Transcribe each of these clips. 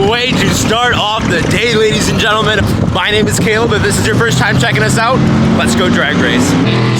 way to start off the day, ladies and gentlemen. My name is Caleb. If this is your first time checking us out, let's go drag race.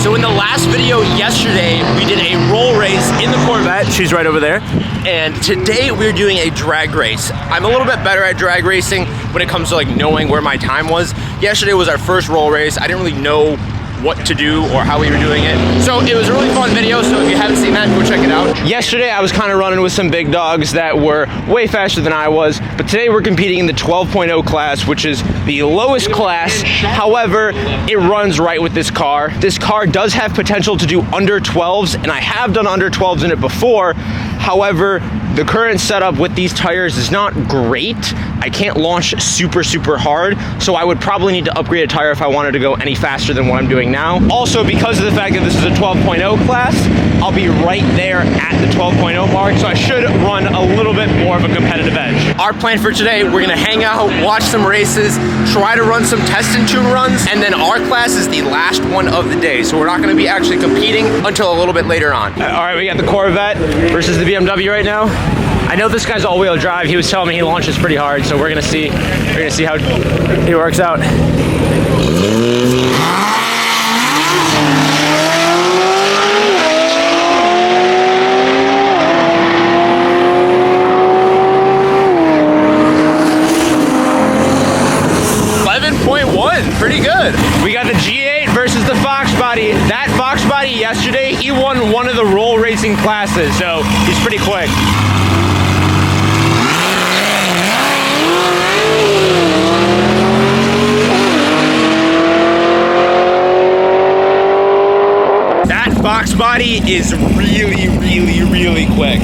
So in the last video yesterday, we did a roll race in the Corvette. She's right over there. And today we're doing a drag race. I'm a little bit better at drag racing when it comes to like knowing where my time was. Yesterday was our first roll race. I didn't really know what to do or how we were doing it. So it was a really fun video, so if you haven't seen that, go check it out. Yesterday I was kind of running with some big dogs that were way faster than I was, but today we're competing in the 12.0 class, which is the lowest class. However, it runs right with this car. This car does have potential to do under 12s, and I have done under 12s in it before. However, the current setup with these tires is not great. I can't launch super hard, so I would probably need to upgrade a tire if I wanted to go any faster than what I'm doing now. Also, because of the fact that this is a 12.0 class, I'll be right there at the 12.0 mark, so I should run a little bit more of a competitive edge. Our plan for today, we're gonna hang out, watch some races, try to run some test and tune runs, and then our class is the last one of the day, so we're not gonna be actually competing until a little bit later on. All right, we got the Corvette versus the BMW right now. I know this guy's all-wheel drive. He was telling me he launches pretty hard, so we're gonna see how he works out. Pretty good. We got the G8 versus the Fox Body. That Fox Body yesterday, he won one of the roll racing classes, so he's pretty quick. That Fox Body is really quick.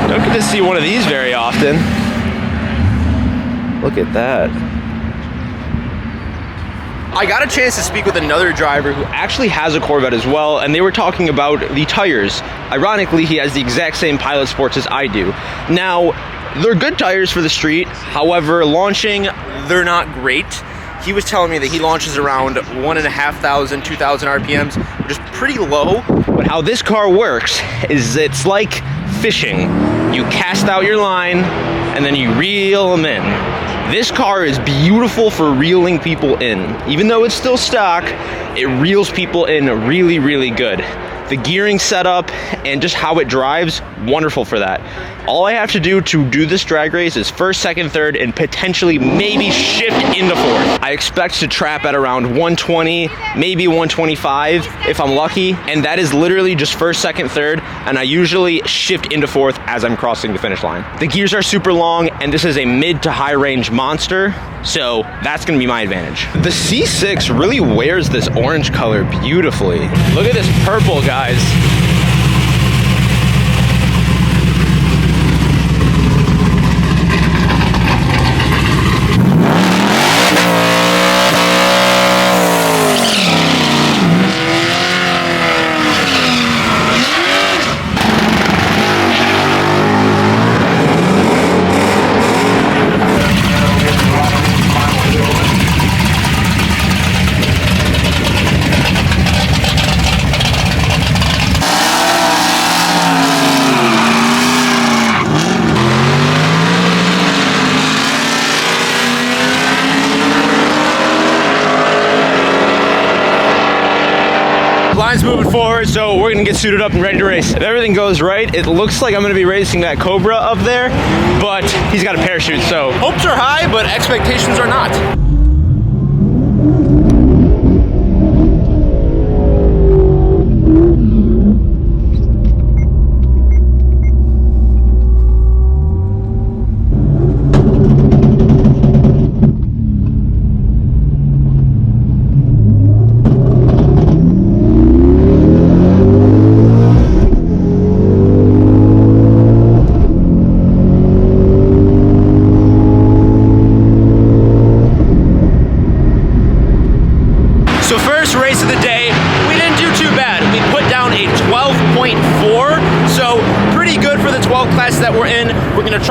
Don't get to see one of these very often. Look at that. I got a chance to speak with another driver who actually has a Corvette as well, and they were talking about the tires. Ironically, he has the exact same Pilot Sports as I do. Now, they're good tires for the street. However, launching, they're not great. He was telling me that he launches around 1,500, 2,000 RPMs, which is pretty low. But how this car works is it's like fishing. You cast out your line and then you reel them in. This car is beautiful for reeling people in. Even though it's still stock, it reels people in really good. The gearing setup and just how it drives, wonderful for that. All I have to do to do this drag race is first, second, third, and potentially maybe shift into fourth. I expect to trap at around 120, maybe 125 if I'm lucky, and that is literally just first, second, third, and I usually shift into fourth as I'm crossing the finish line. The gears are super long, and this is a mid to high range monster, so that's gonna be my advantage. The C6 really wears this orange color beautifully. Look at this purple, guys. Line's moving forward, so we're gonna get suited up and ready to race. If everything goes right, it looks like I'm gonna be racing that Cobra up there, but he's got a parachute, so hopes are high, but expectations are not.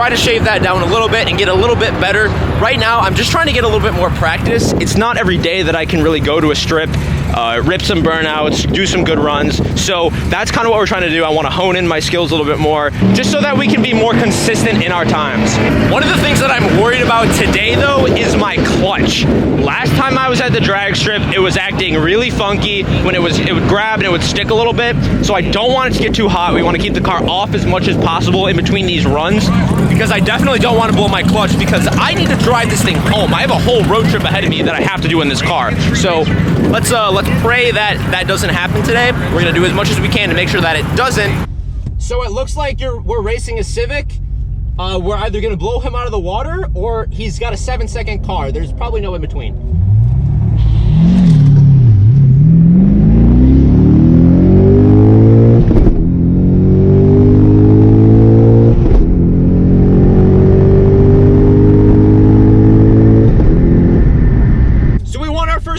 try to shave that down a little bit and get a little bit better. Right now, I'm just trying to get a little bit more practice. It's not every day that I can really go to a strip, rip some burnouts, do some good runs. So that's kind of what we're trying to do. I want to hone in my skills a little bit more, just so that we can be more consistent in our times. One of the things that I'm worried about today, though, is my clutch. Last time I was at the drag strip, it was acting really funky when it would grab and it would stick a little bit. So I don't want it to get too hot. We want to keep the car off as much as possible in between these runs, because I definitely don't want to blow my clutch, because I need to drive this thing home. I have a whole road trip ahead of me that I have to do in this car. So let's pray that that doesn't happen today. We're gonna do as much as we can to make sure that it doesn't. So it looks like we're racing a Civic. We're either gonna blow him out of the water or he's got a 7-second car. There's probably no in between.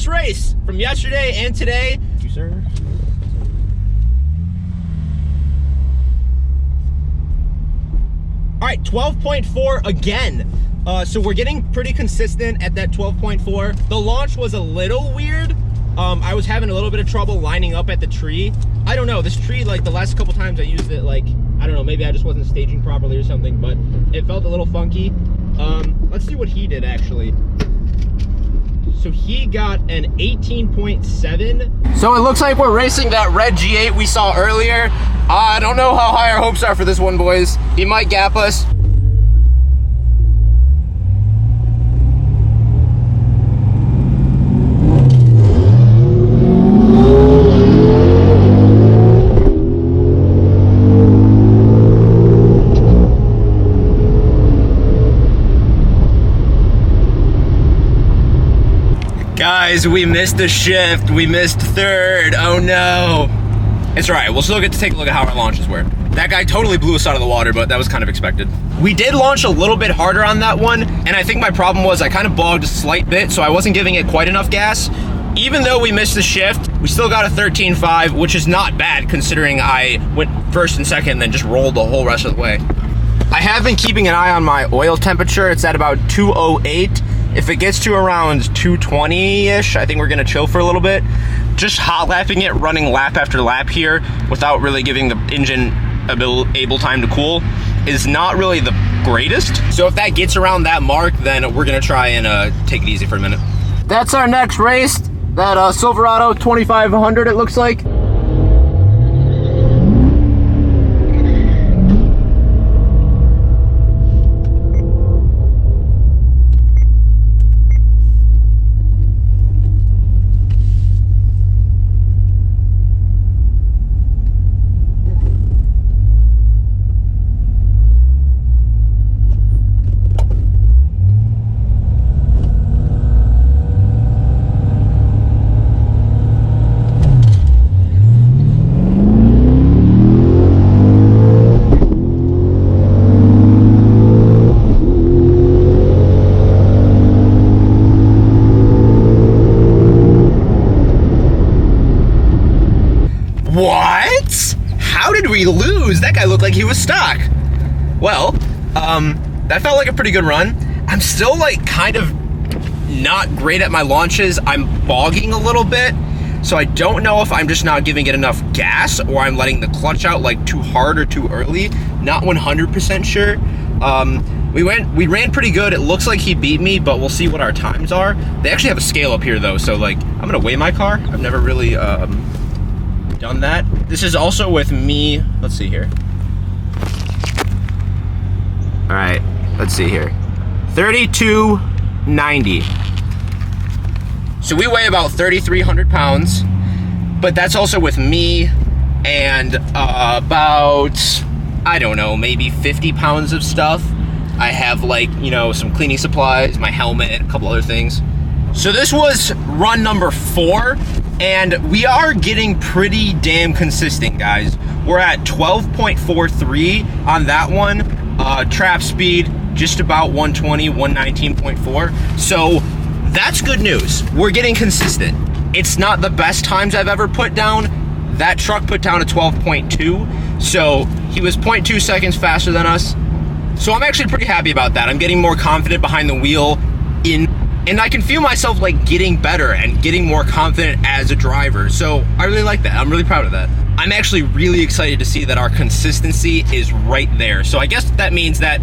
Race from yesterday and today. You, sir. All right, 12.4 again. So we're getting pretty consistent at that 12.4. The launch was a little weird. I was having a little bit of trouble lining up at the tree. I don't know, this tree, like the last couple times I used it, like, I don't know, maybe I just wasn't staging properly or something, but it felt a little funky. Let's see what he did actually. So he got an 18.7. So it looks like we're racing that red G8 we saw earlier. I don't know how high our hopes are for this one, boys. He might gap us. Guys, we missed the shift. We missed third. Oh no. It's all right. We'll still get to take a look at how our launches were. That guy totally blew us out of the water, but that was kind of expected. We did launch a little bit harder on that one, and I think my problem was I kind of bogged a slight bit, so I wasn't giving it quite enough gas. Even though we missed the shift, we still got a 13.5, which is not bad considering I went first and second and then just rolled the whole rest of the way. I have been keeping an eye on my oil temperature. It's at about 208. If it gets to around 220-ish, I think we're gonna chill for a little bit. Just hot lapping it, running lap after lap here without really giving the engine able time to cool is not really the greatest. So if that gets around that mark, then we're gonna try and take it easy for a minute. That's our next race, that Silverado 2500 it looks like. What? How did we lose? That guy looked like he was stock. Well, that felt like a pretty good run. I'm still like kind of not great at my launches. I'm bogging a little bit. So I don't know if I'm just not giving it enough gas or I'm letting the clutch out like too hard or too early. Not 100% sure. We ran pretty good. It looks like he beat me, but we'll see what our times are. They actually have a scale up here though. So like, I'm gonna weigh my car. I've never really, done that. This is also with me. Let's see here. All right, let's see here. 3290. So we weigh about 3,300 pounds, but that's also with me and about, I don't know, maybe 50 pounds of stuff. I have like, you know, some cleaning supplies, my helmet, a couple other things. So this was run number 4. And we are getting pretty damn consistent, guys. We're at 12.43 on that one. Trap speed, just about 120, 119.4. So that's good news. We're getting consistent. It's not the best times I've ever put down. That truck put down a 12.2. So he was 0.2 seconds faster than us. So I'm actually pretty happy about that. I'm getting more confident behind the wheel and I can feel myself like getting better and getting more confident as a driver. So I really like that. I'm really proud of that. I'm actually really excited to see that our consistency is right there. So I guess that means that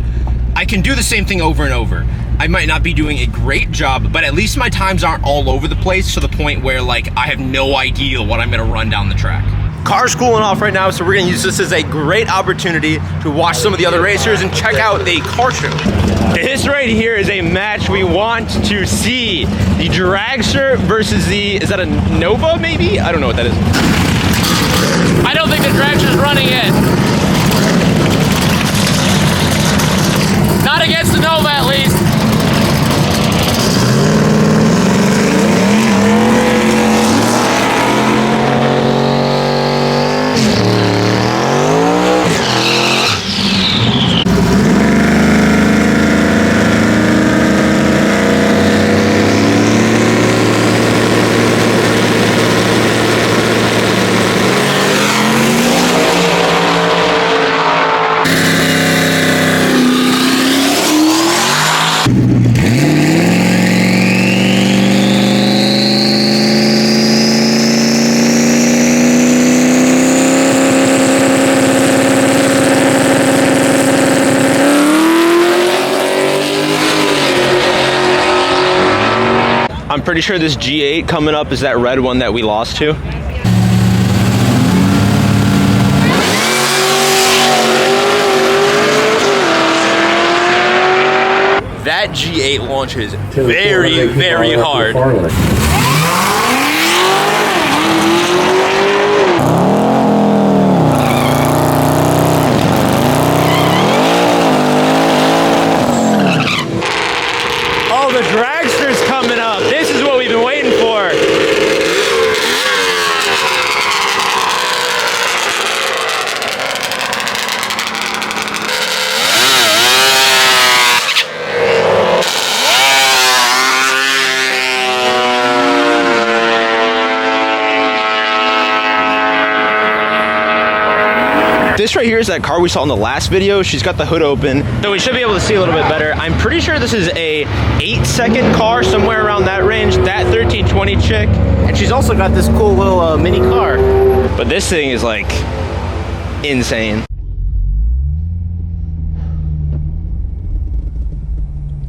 I can do the same thing over and over. I might not be doing a great job, but at least my times aren't all over the place to the point where like I have no idea what I'm gonna run down the track. Car's cooling off right now, so we're gonna use this as a great opportunity to watch some of the other racers and check out the car show. This right here is a match we want to see. The Dragster versus the, is that a Nova maybe? I don't know what that is. I don't think the Dragster's running it. Not against the Nova at least. I'm pretty sure this G8 coming up is that red one that we lost to. That G8 launches very, very hard. Oh, the Dragster's coming up. This is what we've been waiting for. This right here is that car we saw in the last video. She's got the hood open, so we should be able to see a little bit better. I'm pretty sure this is a 8-second car, somewhere around that range, that 1320 chick. And she's also got this cool little mini car. But this thing is like insane.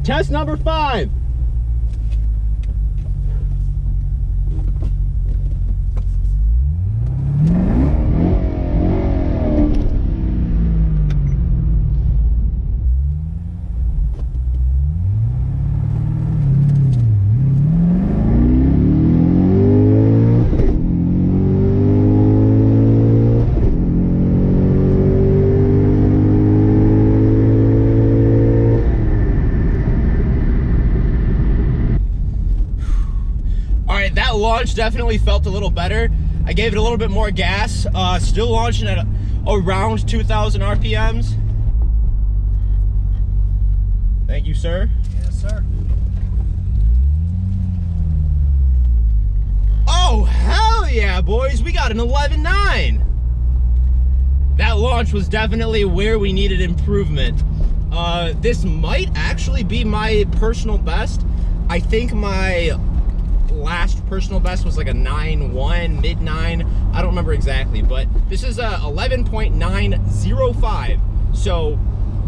Test number 5. That launch definitely felt a little better. I gave it a little bit more gas. Still launching at around 2,000 RPMs. Thank you, sir. Yes, sir. Oh, hell yeah, boys. We got an 11.9. That launch was definitely where we needed improvement. This might actually be my personal best. I think my last personal best was like a 9.1, mid 9. I don't remember exactly, but this is a 11.905. So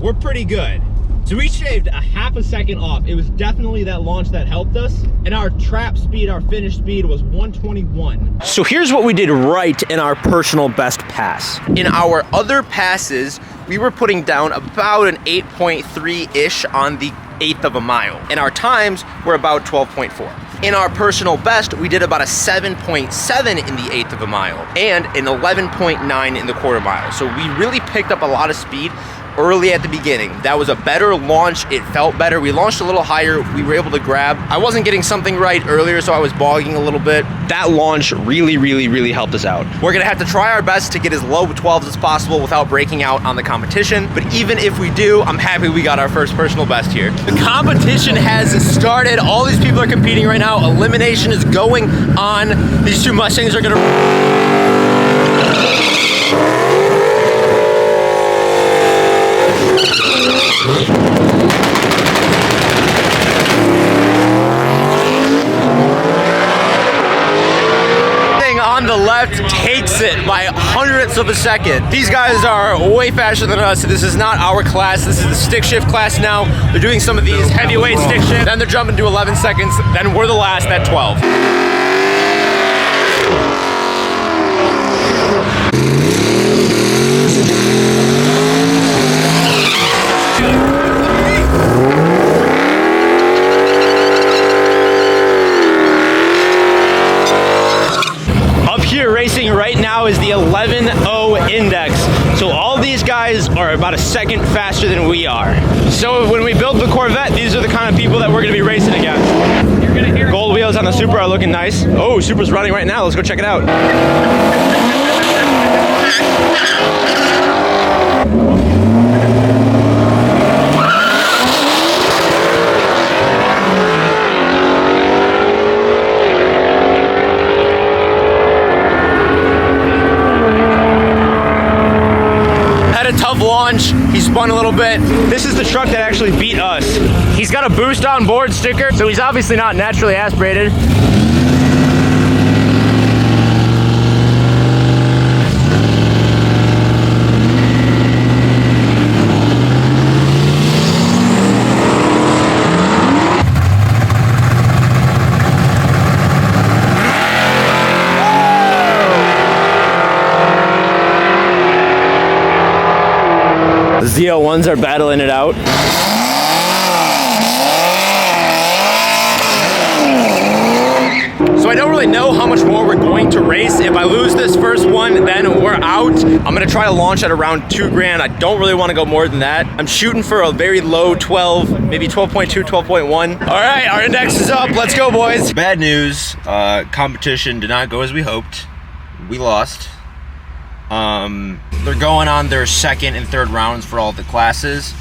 we're pretty good. So we shaved a half a second off. It was definitely that launch that helped us. And our trap speed, our finish speed was 121. So here's what we did right in our personal best pass. In our other passes, we were putting down about an 8.3-ish on the 1/8 of a mile. And our times were about 12.4. In our personal best, we did about a 7.7 in the 1/8 of a mile and an 11.9 in the 1/4 mile. So we really picked up a lot of speed early at the beginning. That was a better launch. It felt better. We launched a little higher. We were able to grab. I wasn't getting something right earlier, so I was bogging a little bit. That launch really helped us out. We're gonna have to try our best to get as low 12s as possible without breaking out on the competition. But even if we do, I'm happy we got our first personal best here. The competition has started. All these people are competing right now. Elimination is going on. These two Mustangs are gonna... On the left takes it by hundredths of a second. These guys are way faster than us. This is not our class. This is the stick shift class now. They're doing some of these heavyweight stick shift. Then they're jumping to 11 seconds. Then we're the last at 12. Racing right now is the 11.0 index. So all these guys are about a second faster than we are. So when we build the Corvette, these are the kind of people that we're gonna be racing against. You're gonna hear gold wheels on the Supra are looking nice. Oh, Supra's running right now. Let's go check it out. Launch, he spun a little bit. This is the truck that actually beat us. He's got a boost on board sticker, so he's obviously not naturally aspirated. Z01s are battling it out. So I don't really know how much more we're going to race. If I lose this first one, then we're out. I'm gonna try to launch at around 2 grand. I don't really want to go more than that. I'm shooting for a very low 12, maybe 12.2, 12.1. All right, our index is up. Let's go, boys. Bad news, competition did not go as we hoped. We lost. They're going on their second and third rounds for all the classes.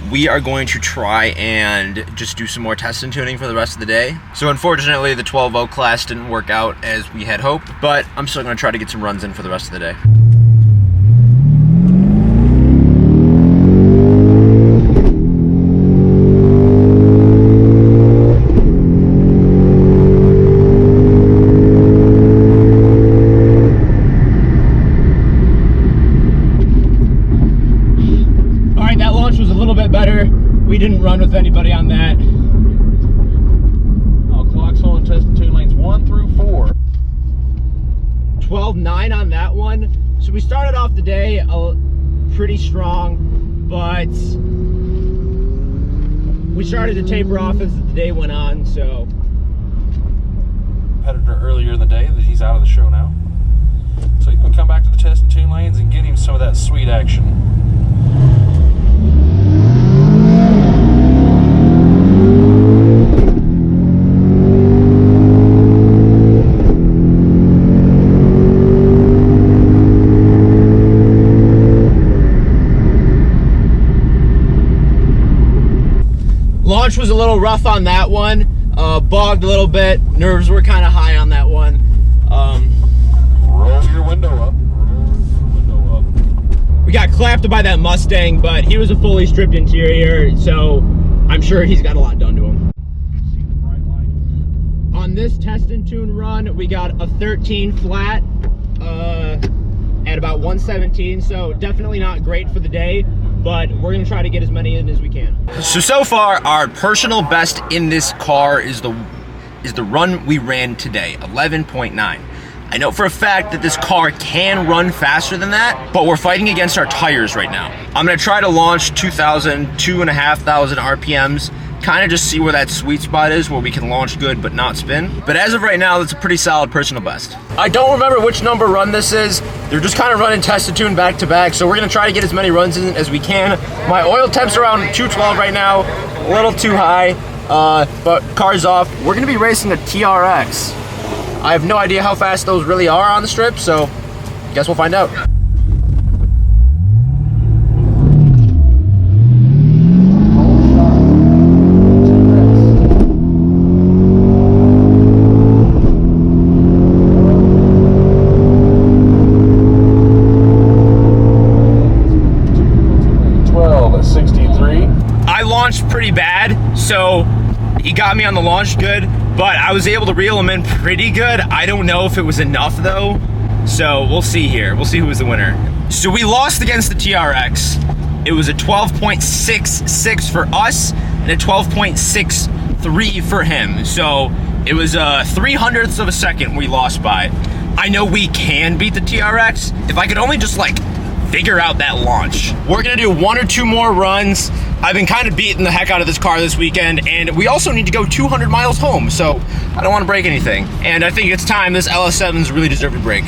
We are going to try and just do some more test and tuning for the rest of the day. So unfortunately, the 12.0 class didn't work out as we had hoped, but I'm still gonna try to get some runs in for the rest of the day. We didn't run with anybody on that. Oh, clock's on test and tune lanes 1 through 4. 12.9 on that one. So we started off the day pretty strong, but we started to taper off as the day went on, so. Competitor earlier in the day that he's out of the show now. So you can come back to the test and tune lanes and get him some of that sweet action. Launch was a little rough on that one, bogged a little bit, nerves were kind of high on that one. Roll your window up, roll your window up. We got clapped by that Mustang, but he was a fully stripped interior, so I'm sure he's got a lot done to him. See the bright light? On this test and tune run, we got a 13 flat at about 117, so definitely not great for the day, but we're gonna try to get as many in as we can. So far, our personal best in this car is the run we ran today, 11.9. I know for a fact that this car can run faster than that, but we're fighting against our tires right now. I'm gonna try to launch 2,500 RPMs, kind of just see where that sweet spot is where we can launch good but not spin. But as of right now, that's a pretty solid personal best. I don't remember which number run this is. They're just kind of running test and tune back to back, so we're gonna try to get as many runs in as we can. My oil temp's around 212 right now, a little too high, but car's off. We're gonna be racing a TRX. I have no idea how fast those really are on the strip, so I guess we'll find out. At 63. bad. So he got me on the launch good, but I was able to reel him in pretty good. I don't know if it was enough though. So we'll see here. We'll see who was the winner. So we lost against the TRX. It was a 12.66 for us and a 12.63 for him. So it was 0.03 of a second we lost by. I know we can beat the TRX if I could only just like figure out that launch. We're gonna do 1 or 2 more runs. I've been kind of beating the heck out of this car this weekend, and we also need to go 200 miles home, so I don't want to break anything. And I think it's time this LS7's really deserved a break.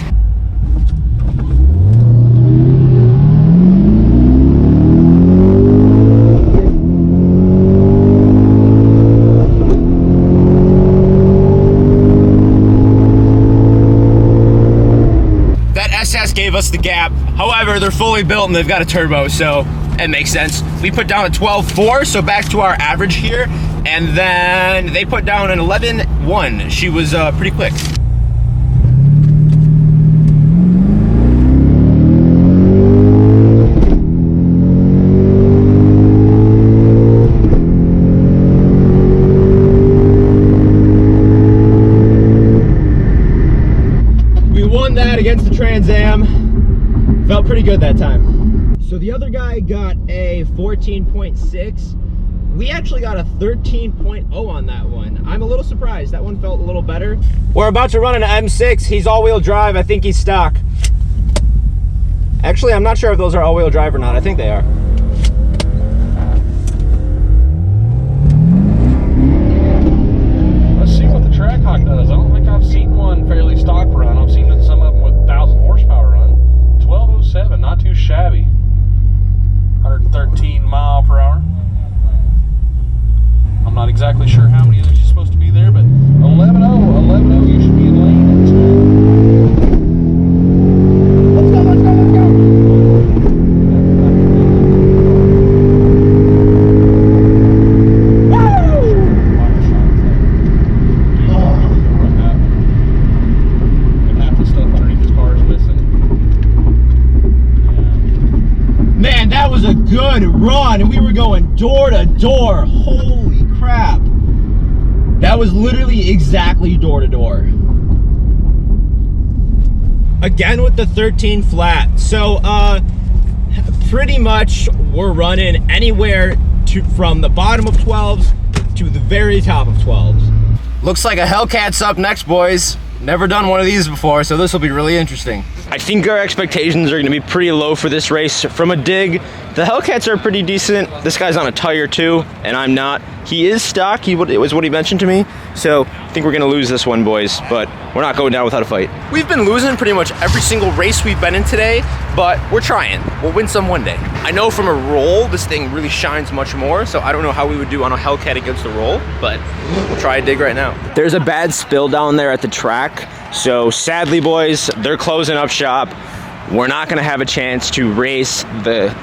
Gave us the gap. However, they're fully built and they've got a turbo, so it makes sense. We put down a 12.4, so back to our average here, and then they put down an 11.1. She was pretty quick. Against the Trans Am. Felt pretty good that time. So the other guy got a 14.6. We actually got a 13.0 on that one. I'm a little surprised. That one felt a little better. We're about to run an M6. He's all-wheel drive. I think he's stock. Actually, I'm not sure if those are all-wheel drive or not. I think they are. Let's see what the Trackhawk does. I don't think I've seen one fairly stock run. I've seen some of them with 1,000 horsepower run. 1207, not too shabby. 113 mile per hour. I'm not exactly sure how many of those you're supposed to be there, but 11.0, you should be in lane 2. Let's go, let's go, let's go. Good run, and we were going door to door. Holy crap. That was literally exactly door to door. Again with the 13 flat. So pretty much we're running anywhere from the bottom of 12s to the very top of 12s. Looks like a Hellcat's up next, boys. Never done one of these before, so this will be really interesting. I think our expectations are gonna be pretty low for this race. From a dig, the Hellcats are pretty decent. This guy's on a tire too, and I'm not. He is stock, it was what he mentioned to me. So I think we're gonna lose this one, boys, but we're not going down without a fight. We've been losing pretty much every single race we've been in today, but we're trying. We'll win some one day. I know from a roll, this thing really shines much more, so I don't know how we would do on a Hellcat against a roll, but we'll try a dig right now. There's a bad spill down there at the track, so sadly, boys, they're closing up shop. We're not gonna have a chance to race the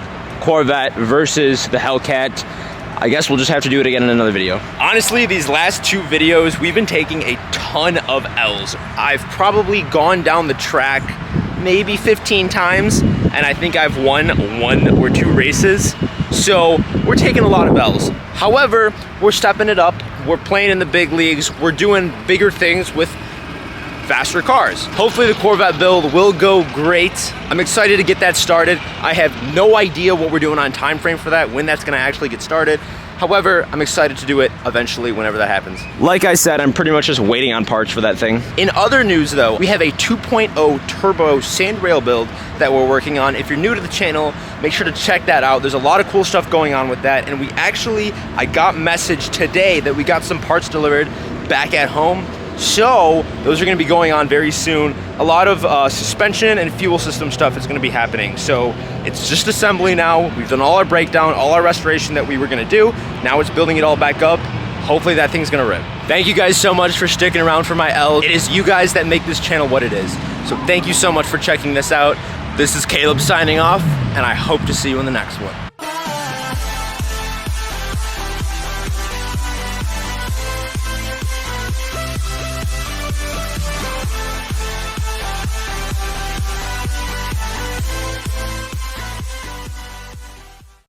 Corvette versus the Hellcat. I guess we'll just have to do it again in another video. Honestly, these last 2 videos, we've been taking a ton of L's. I've probably gone down the track maybe 15 times, and I think I've won 1 or 2 races. So we're taking a lot of L's. However, we're stepping it up. We're playing in the big leagues. We're doing bigger things with faster cars. Hopefully the Corvette build will go great. I'm excited to get that started. I have no idea what we're doing on time frame for that, when that's gonna actually get started. However, I'm excited to do it eventually whenever that happens. Like I said, I'm pretty much just waiting on parts for that thing. In other news though, we have a 2.0 turbo sand rail build that we're working on. If you're new to the channel, make sure to check that out. There's a lot of cool stuff going on with that. And I got message today that we got some parts delivered back at home. So those are gonna be going on very soon. A lot of suspension and fuel system stuff is gonna be happening. So it's just assembly now. We've done all our breakdown, all our restoration that we were gonna do. Now it's building it all back up. Hopefully that thing's gonna rip. Thank you guys so much for sticking around for my L. It is you guys that make this channel what it is. So thank you so much for checking this out. This is Caleb signing off, and I hope to see you in the next one.